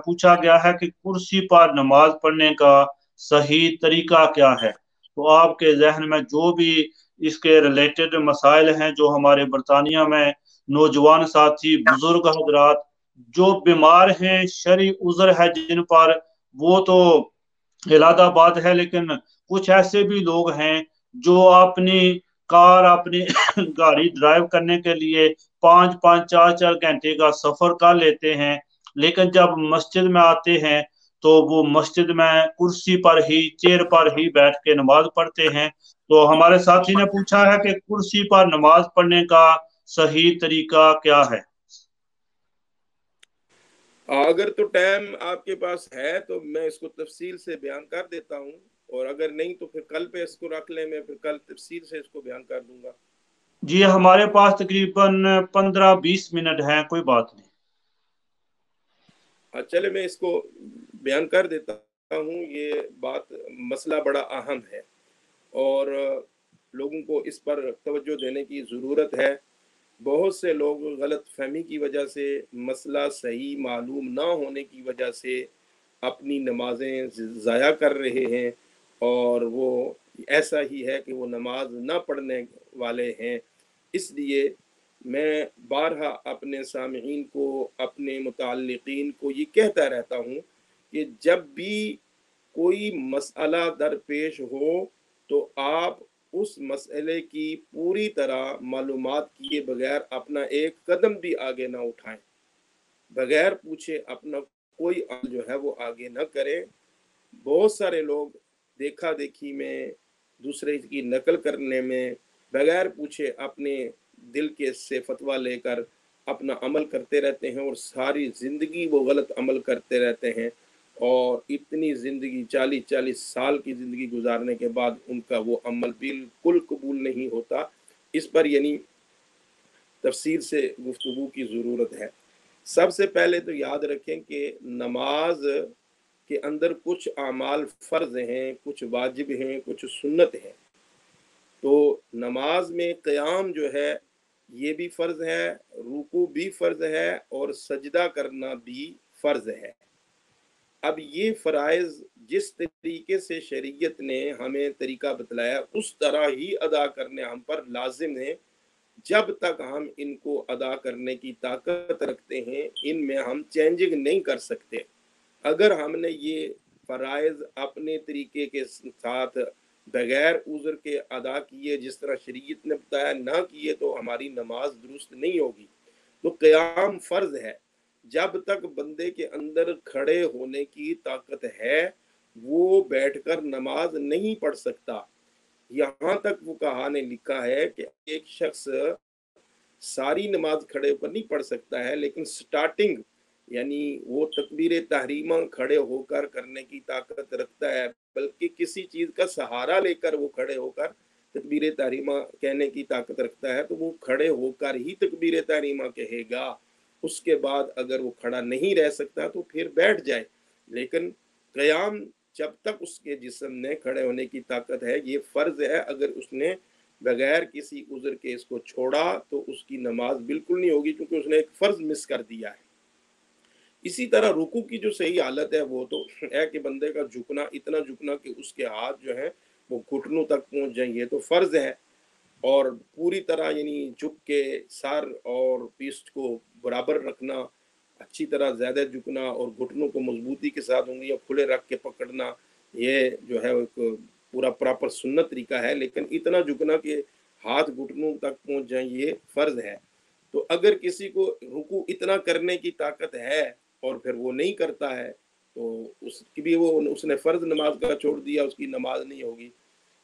पूछा गया है कि कुर्सी पर नमाज पढ़ने का सही तरीका क्या है। तो आपके जहन में जो भी इसके रिलेटेड मसाइल हैं, जो हमारे बरतानिया में नौजवान साथी बुजुर्ग हजरात जो बीमार हैं, शरई उज़र है जिन पर, वो तो इलादा बात है, लेकिन कुछ ऐसे भी लोग हैं जो अपनी कार, अपनी गाड़ी ड्राइव करने के लिए 5-5 4-4 घंटे का सफर कर लेते हैं, लेकिन जब मस्जिद में आते हैं तो वो मस्जिद में कुर्सी पर ही, चेयर पर ही बैठ के नमाज पढ़ते हैं। तो हमारे साथी ने पूछा है कि कुर्सी पर नमाज पढ़ने का सही तरीका क्या है। अगर तो टाइम आपके पास है तो मैं इसको तफसील से बयान कर देता हूँ, और अगर नहीं तो फिर कल पे इसको रख लें, मैं फिर कल तफसील से इसको बयान कर दूंगा। जी, हमारे पास तकरीबन 15-20 मिनट हैं, कोई बात नहीं। चले मैं इसको बयान कर देता हूँ। ये बात, मसला बड़ा अहम है और लोगों को इस पर तवज्जो देने की ज़रूरत है। बहुत से लोग गलत फहमी की वजह से, मसला सही मालूम ना होने की वजह से अपनी नमाजें ज़ाया कर रहे हैं, और वो ऐसा ही है कि वो नमाज ना पढ़ने वाले हैं। इसलिए मैं बारहा अपने सामईन को, अपने मुताल्लिकीन को ये कहता रहता हूँ कि जब भी कोई मसला दरपेश हो तो आप उस मसले की पूरी तरह मालूमात किए बगैर अपना एक कदम भी आगे ना उठाएं, बगैर पूछे अपना कोई अमल जो है वो आगे न करें। बहुत सारे लोग देखा देखी में, दूसरे की नकल करने में, बगैर पूछे अपने दिल के से फतवा लेकर अपना अमल करते रहते हैं, और सारी ज़िंदगी वो गलत अमल करते रहते हैं, और इतनी ज़िंदगी 40-40 साल की ज़िंदगी गुजारने के बाद उनका वो अमल बिल्कुल कबूल नहीं होता। इस पर यानी तफसील से गुफ्तगू की ज़रूरत है। सबसे पहले तो याद रखें कि नमाज के अंदर कुछ आमाल फ़र्ज हैं, कुछ वाजिब हैं, कुछ सुन्नत हैं। तो नमाज में क़याम जो है ये भी फ़र्ज है, रुकू भी फ़र्ज है, और सजदा करना भी फ़र्ज है। अब ये फ़राइज़ जिस तरीके से शरीयत ने हमें तरीका बतलाया उस तरह ही अदा करने हम पर लाजिम है। जब तक हम इनको अदा करने की ताकत रखते हैं, इनमें हम चेंजिंग नहीं कर सकते। अगर हमने ये फ़राइज़ अपने तरीके के साथ बगैर उज़र के अदा किए, जिस तरह शरीयत ने बताया, ना किए, तो हमारी नमाज दुरुस्त नहीं होगी। तो क़याम फ़र्ज है। जब तक बंदे के अंदर खड़े होने की ताकत है, वो बैठकर नमाज नहीं पढ़ सकता। यहाँ तक फुक़हा ने लिखा है कि एक शख्स सारी नमाज खड़े होकर नहीं पढ़ सकता है, लेकिन स्टार्टिंग यानी वो तकबीर तहरीमा खड़े होकर करने की ताकत रखता है, बल्कि किसी चीज़ का सहारा लेकर वो खड़े होकर तकबीर तहरीमा कहने की ताकत रखता है, तो वो खड़े होकर ही तकबीर तहरीमा कहेगा। उसके बाद अगर वो खड़ा नहीं रह सकता तो फिर बैठ जाए, लेकिन क़याम जब तक उसके जिस्म ने खड़े होने की ताकत है, ये फ़र्ज़ है। अगर उसने बगैर किसी उज़र के इसको छोड़ा तो उसकी नमाज बिल्कुल नहीं होगी, क्योंकि उसने एक फ़र्ज़ मिस कर दिया है। इसी तरह रुकू की जो सही हालत है वो तो है कि बंदे का झुकना, इतना झुकना कि उसके हाथ जो है वो घुटनों तक पहुंच जाएंगे, तो फ़र्ज़ है। और पूरी तरह यानी झुक के सर और पीठ को बराबर रखना, अच्छी तरह ज़्यादा झुकना, और घुटनों को मजबूती के साथ उंगलियां खुले रख के पकड़ना, ये जो है एक पूरा प्रॉपर सुन्नत तरीका है। लेकिन इतना झुकना कि हाथ घुटनों तक पहुंच जाए, ये फ़र्ज़ है। तो अगर किसी को रुकू इतना करने की ताकत है और फिर वो नहीं करता है, तो उसकी भी वो उसने फ़र्ज़ नमाज का छोड़ दिया, उसकी नमाज नहीं होगी।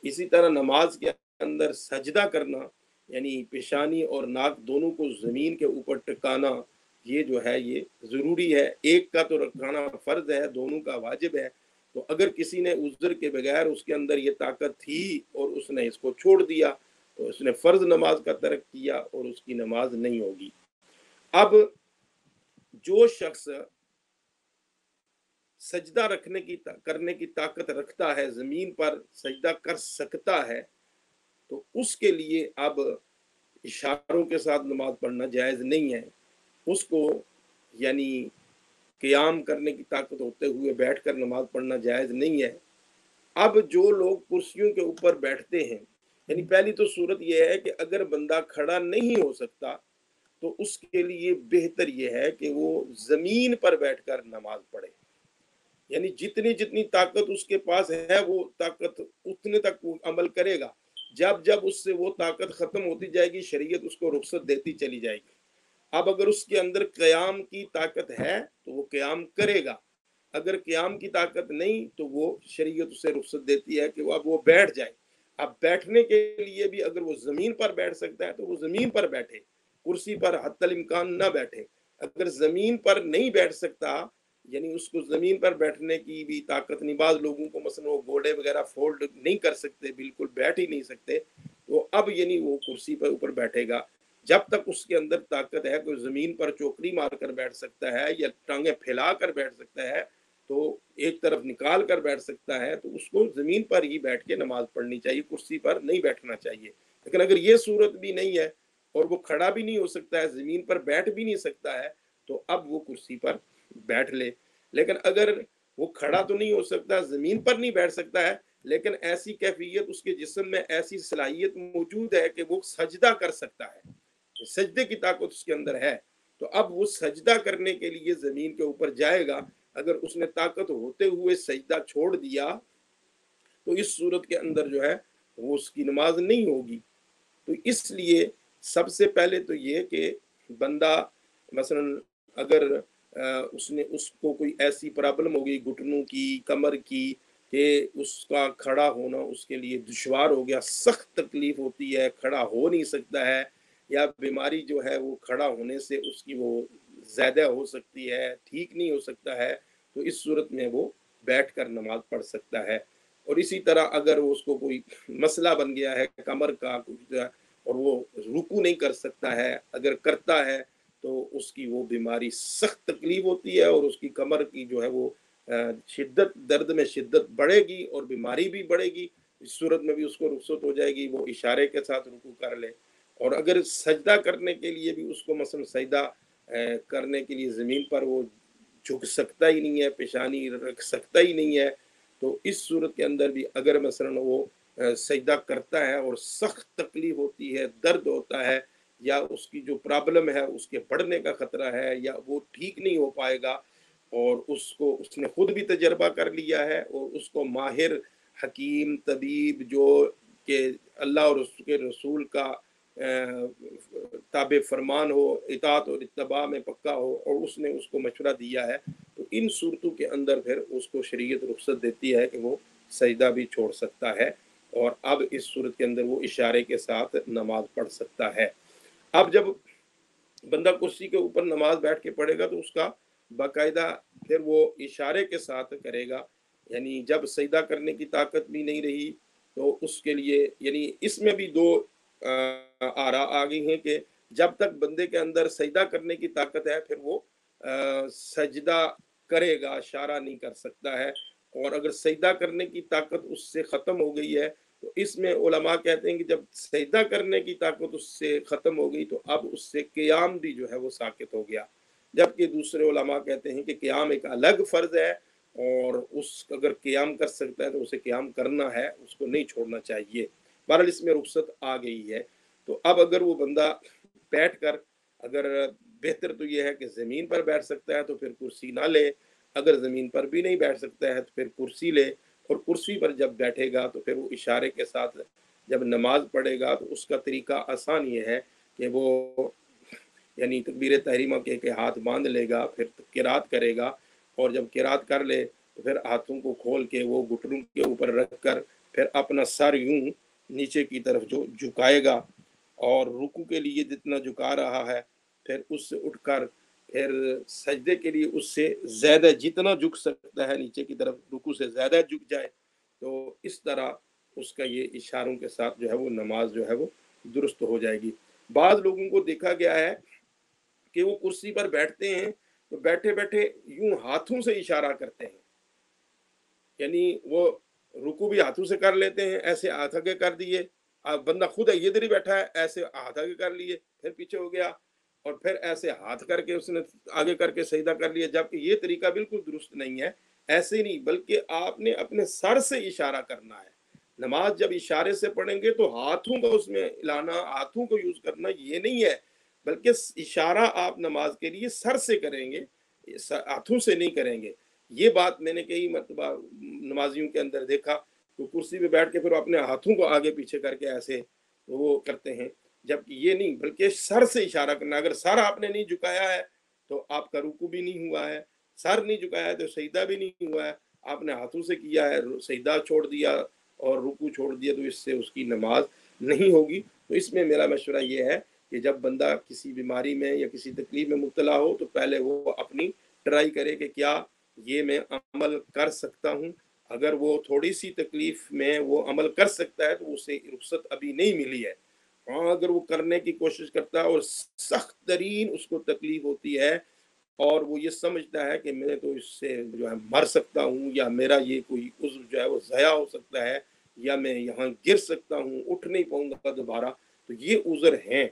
इसी तरह नमाज के अंदर सजदा करना, यानी पेशानी और नाक दोनों को ज़मीन के ऊपर टिकाना, ये जो है ये ज़रूरी है। एक का तो रखाना फ़र्ज़ है, दोनों का वाजिब है। तो अगर किसी ने उज़्र के बगैर उसके अंदर ये ताकत थी और उसने इसको छोड़ दिया, तो उसने फ़र्ज़ नमाज का तर्क किया और उसकी नमाज नहीं होगी। अब जो शख्स सजदा करने की ताकत रखता है, ज़मीन पर सजदा कर सकता है, तो उसके लिए अब इशारों के साथ नमाज पढ़ना जायज़ नहीं है। उसको यानी قیام کرنے کی طاقت ہوتے ہوئے بیٹھ کر نماز پڑھنا جائز نہیں ہے۔ اب جو لوگ کرسیوں کے اوپر بیٹھتے ہیں، یعنی پہلی تو صورت یہ ہے کہ اگر بندہ کھڑا نہیں ہو سکتا تو اس کے لیے بہتر یہ ہے کہ وہ زمین پر بیٹھ کر نماز پڑھے، یعنی جتنی طاقت اس کے پاس ہے وہ طاقت اتنے تک وہ عمل کرے گا۔ جب جب اس سے وہ طاقت ختم ہوتی جائے گی، شریعت اس کو رخصت دیتی چلی جائے گی۔ اب اگر اس کے اندر قیام کی طاقت ہے تو وہ قیام کرے گا، اگر قیام کی طاقت نہیں تو وہ شریعت اسے رخصت دیتی ہے کہ وہ اب وہ بیٹھ جائے۔ اب بیٹھنے کے لیے بھی اگر وہ زمین پر بیٹھ سکتا ہے تو وہ زمین پر بیٹھے، کرسی پر حتی الامکان نہ بیٹھے۔ اگر زمین پر نہیں بیٹھ سکتا، یعنی اس کو زمین پر بیٹھنے کی بھی طاقت نہیں، بعض لوگوں کو مثلا وہ گوڑے وغیرہ فولڈ نہیں کر سکتے، بالکل بیٹھ ہی نہیں سکتے، تو اب یعنی وہ کرسی پر اوپر بیٹھے گا۔ جب تک اس کے اندر طاقت ہے کہ زمین پر چوکڑی مار کر بیٹھ سکتا ہے یا ٹانگیں پھیلا کر بیٹھ سکتا ہے، تو ایک طرف نکال کر بیٹھ سکتا ہے، تو اس کو زمین پر ہی بیٹھ کے نماز پڑھنی چاہیے، کرسی پر نہیں بیٹھنا چاہیے۔ لیکن اگر یہ صورت بھی نہیں ہے اور وہ کھڑا بھی نہیں ہو سکتا ہے، زمین پر بیٹھ بھی نہیں سکتا ہے، تو اب وہ کرسی پر بیٹھ لے۔ لیکن اگر وہ کھڑا تو نہیں ہو سکتا، زمین پر نہیں بیٹھ سکتا ہے، لیکن ایسی کیفیت اس کے جسم میں، ایسی صلاحیت موجود ہے کہ وہ سجدہ کر سکتا ہے، سجدے کی طاقت اس کے اندر ہے، تو اب وہ سجدہ کرنے کے لیے زمین کے اوپر جائے گا۔ اگر اس نے طاقت ہوتے ہوئے سجدہ چھوڑ دیا تو اس صورت کے اندر جو ہے وہ اس کی نماز نہیں ہوگی۔ تو اس لیے سب سے پہلے تو یہ کہ بندہ مثلا اگر اس کو کوئی ایسی پرابلم ہو گئی گھٹنوں کی، کمر کی، کہ اس کا کھڑا ہونا اس کے لیے دشوار ہو گیا، سخت تکلیف ہوتی ہے، کھڑا ہو نہیں سکتا ہے، یا بیماری جو ہے وہ کھڑا ہونے سے اس کی وہ زیادہ ہو سکتی ہے، ٹھیک نہیں ہو سکتا ہے، تو اس صورت میں وہ بیٹھ کر نماز پڑھ سکتا ہے۔ اور اسی طرح اگر اس کو کوئی مسئلہ بن گیا ہے کمر کا کچھ اور وہ رکو نہیں کر سکتا ہے، اگر کرتا ہے تو اس کی وہ بیماری سخت تکلیف ہوتی ہے اور اس کی کمر کی جو ہے وہ شدت، درد میں شدت بڑھے گی اور بیماری بھی بڑھے گی، اس صورت میں بھی اس کو رخصت ہو جائے گی، وہ اشارے کے ساتھ رکوع کر لے۔ اور اگر سجدہ کرنے کے لیے بھی اس کو مثلا سجدہ کرنے کے لیے زمین پر وہ جھک سکتا ہی نہیں ہے، پیشانی رکھ سکتا ہی نہیں ہے، تو اس صورت کے اندر بھی اگر مثلا وہ سجدہ کرتا ہے اور سخت تکلیف ہوتی ہے، درد ہوتا ہے، یا اس کی جو پرابلم ہے اس کے بڑھنے کا خطرہ ہے، یا وہ ٹھیک نہیں ہو پائے گا، اور اس نے خود بھی تجربہ کر لیا ہے، اور اس کو ماہر حکیم طبیب جو کہ اللہ اور اس کے رسول کا تابع فرمان ہو، اطاعت اور اتباع میں پکا ہو، اور اس نے اس کو مشورہ دیا ہے، تو ان صورتوں کے اندر پھر اس کو شریعت رخصت دیتی ہے کہ وہ سجدہ بھی چھوڑ سکتا ہے، اور اب اس صورت کے اندر وہ اشارے کے ساتھ نماز پڑھ سکتا ہے۔ اب جب بندہ کرسی کے اوپر نماز بیٹھ کے پڑھے گا تو اس کا باقاعدہ پھر وہ اشارے کے ساتھ کرے گا، یعنی جب سجدہ کرنے کی طاقت بھی نہیں رہی تو اس کے لیے، یعنی اس میں بھی دو آراء آ گئی ہیں کہ جب تک بندے کے اندر سجدہ کرنے کی طاقت ہے پھر وہ سجدہ کرے گا، اشارہ نہیں کر سکتا ہے، اور اگر سجدہ کرنے کی طاقت اس سے ختم ہو گئی ہے تو اس میں علماء کہتے ہیں کہ جب سجدہ کرنے کی طاقت اس سے ختم ہو گئی تو اب اس سے قیام بھی جو ہے وہ ساقط ہو گیا، جبکہ دوسرے علماء کہتے ہیں کہ قیام ایک الگ فرض ہے، اور اگر قیام کر سکتا ہے تو اسے قیام کرنا ہے، اس کو نہیں چھوڑنا چاہیے۔ بہرحال اس میں رخصت آ گئی ہے۔ تو اب اگر وہ بندہ بیٹھ کر، اگر بہتر تو یہ ہے کہ زمین پر بیٹھ سکتا ہے تو پھر کرسی نہ لے، اگر زمین پر بھی نہیں بیٹھ سکتا ہے تو پھر کرسی لے، اور کرسی پر جب بیٹھے گا تو پھر وہ اشارے کے ساتھ جب نماز پڑھے گا تو اس کا طریقہ آسان یہ ہے کہ وہ یعنی تکبیر تحریمہ کے ہاتھ باندھ لے گا، پھر قرات کرے گا، اور جب قرات کر لے تو پھر ہاتھوں کو کھول کے وہ گھٹنوں کے اوپر رکھ کر پھر اپنا سر یوں نیچے کی طرف جو جھکائے گا، اور رکوع کے لیے جتنا جھکا رہا ہے پھر اس سے اٹھ کر پھر سجدے کے لیے اس سے زیادہ جتنا جھک سکتا ہے نیچے کی طرف، رکوع سے زیادہ جھک جائے، تو اس طرح اس کا یہ اشاروں کے ساتھ جو ہے وہ نماز جو ہے وہ درست ہو جائے گی۔ بعض لوگوں کو دیکھا گیا ہے کہ وہ کرسی پر بیٹھتے ہیں تو بیٹھے بیٹھے یوں ہاتھوں سے اشارہ کرتے ہیں، یعنی وہ رکوع بھی ہاتھوں سے کر لیتے ہیں، ایسے ہاتھ آگے کر دیے، اب بندہ خود ادھر ہی بیٹھا ہے، ایسے ہاتھ آگے کر لیے، پھر پیچھے ہو گیا، और फिर ऐसे हाथ करके उसने आगे करके सजदा कर लिया, जबकि ये तरीका बिल्कुल दुरुस्त नहीं है। ऐसे नहीं, बल्कि आपने अपने सर से इशारा करना है। नमाज जब इशारे से पढ़ेंगे तो हाथों का उसमें हिलाना, हाथों को यूज करना ये नहीं है, बल्कि इशारा आप नमाज के लिए सर से करेंगे, हाथों से नहीं करेंगे। ये बात मैंने कई मरतबा नमाजियों के अंदर देखा, तो कुर्सी पे बैठ के फिर अपने हाथों को आगे पीछे करके ऐसे वो करते हैं, जबकि ये नहीं, बल्कि सर से इशारा करना। अगर सर आपने नहीं झुकाया है तो आपका रुकू भी नहीं हुआ है, सर नहीं झुकाया है तो सजदा भी नहीं हुआ है। आपने हाथों से किया है, सजदा छोड़ दिया और रुकू छोड़ दिया, तो इससे उसकी नमाज नहीं होगी। तो इसमें मेरा मशवरा ये है कि जब बंदा किसी बीमारी में या किसी तकलीफ में मुब्तला हो तो पहले वो अपनी ट्राई करे कि क्या ये मैं अमल कर सकता हूँ। अगर वो थोड़ी सी तकलीफ में वो अमल कर सकता है तो उसे रुख्सत अभी नहीं मिली है। हाँ, अगर वो करने की कोशिश करता है और सख्त तरीन उसको तकलीफ होती है और वो ये समझता है कि मैं तो इससे जो है मर सकता हूँ, या मेरा ये कोई उज़्व जो है वो ज़ाया हो सकता है, या मैं यहाँ गिर सकता हूँ, उठ नहीं पाऊंगा दोबारा, तो ये उज़्र हैं।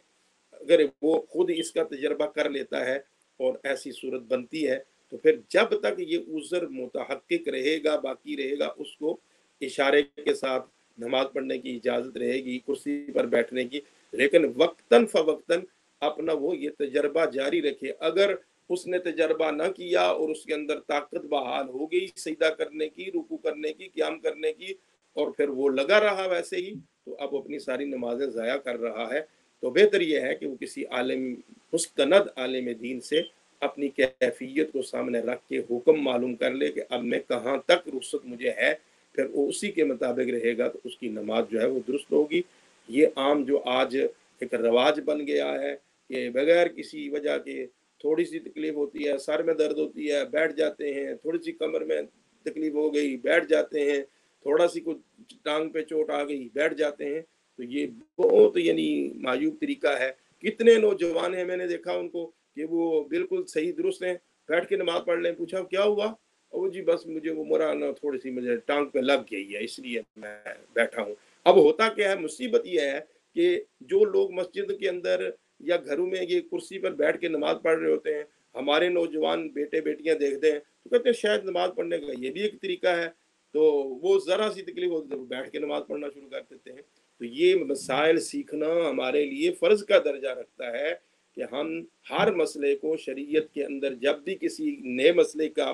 अगर वो खुद इसका तजर्बा कर लेता है और ऐसी सूरत बनती है, तो फिर जब तक ये उज़्र मुतहक्किक रहेगा, बाकी रहेगा, उसको इशारे के साथ नमाज पढ़ने की इजाज़त रहेगी, कुर्सी पर बैठने की। लेकिन वक्तन फ़वक्तन अपना वो ये तजर्बा जारी रखे। अगर उसने तजर्बा ना किया और उसके अंदर ताकत बहाल हो गई सजदा करने की, रुकू करने की, क़याम करने की, और फिर वो लगा रहा वैसे ही, तो अब अपनी सारी नमाजें ज़ाया कर रहा है। तो बेहतर यह है कि वो किसी आलिम, मुस्तनद आलिम दीन से अपनी कैफियत को सामने रख के हुक्म मालूम कर ले कि अब मैं कहाँ तक रुख्सत मुझे है, फिर वो उसी के मुताबिक रहेगा तो उसकी नमाज जो है वो दुरुस्त होगी। ये आम जो आज एक रवाज बन गया है कि बगैर किसी वजह के थोड़ी सी तकलीफ होती है, सर में दर्द होती है, बैठ जाते हैं, थोड़ी सी कमर में तकलीफ हो गई, बैठ जाते हैं, थोड़ा सी कुछ टांग पे चोट आ गई, बैठ जाते हैं। तो ये बहुत यानी मायूब तरीका है। कितने नौजवान हैं मैंने देखा उनको कि वो बिल्कुल सही दुरुस्त हैं, बैठ के नमाज पढ़ लें, पूछा क्या हुआ, और वो जी बस मुझे वो मरा ना, थोड़ी सी मुझे टांग पे लग गई है इसलिए मैं बैठा हूँ। अब होता क्या है, मुसीबत ये है कि जो लोग मस्जिद के अंदर या घरों में ये कुर्सी पर बैठ के नमाज पढ़ रहे होते हैं, हमारे नौजवान बेटे बेटियां देखते हैं तो कहते हैं शायद नमाज पढ़ने का ये भी एक तरीका है, तो वो जरा सी तकलीफ होती है तो बैठ के नमाज पढ़ना शुरू कर देते हैं। तो ये मसाइल सीखना हमारे लिए फ़र्ज का दर्जा रखता है कि हम हर मसले को शरीयत के अंदर, जब भी किसी नए मसले का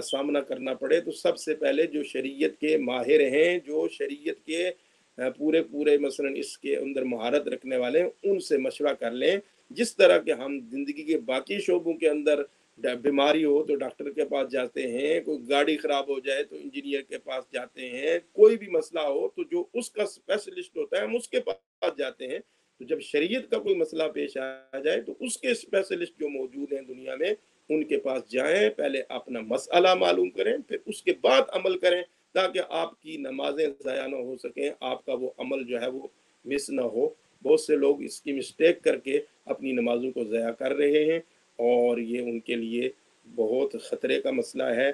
सामना करना पड़े तो सबसे पहले जो शरीयत के माहिर हैं, जो शरीयत के पूरे पूरे मसलन इसके अंदर महारत रखने वाले हैं, उनसे मशवरा कर लें। जिस तरह के हम ज़िंदगी के बाकी शोबों के अंदर बीमारी हो तो डॉक्टर के पास जाते हैं, कोई गाड़ी ख़राब हो जाए तो इंजीनियर के पास जाते हैं, कोई भी मसला हो तो जो उसका स्पेशलिस्ट होता है हम उसके पास जाते हैं। तो जब शरीयत का कोई मसला पेश आ जाए तो उसके स्पेशलिस्ट जो मौजूद हैं दुनिया में, उनके पास जाएं, पहले अपना मसला मालूम करें, फिर उसके बाद अमल करें, ताकि आपकी नमाजें ज़ाया ना हो सकें, आपका वो अमल जो है वो मिस ना हो। बहुत से लोग इसकी मिस्टेक करके अपनी नमाजों को ज़ाया कर रहे हैं और ये उनके लिए बहुत ख़तरे का मसला है।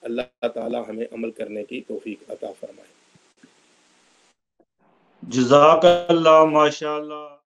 अल्लाह ताला हमें अमल करने की तौफीक अता फरमाए। जज़ाकल्लाह, माशाअल्लाह।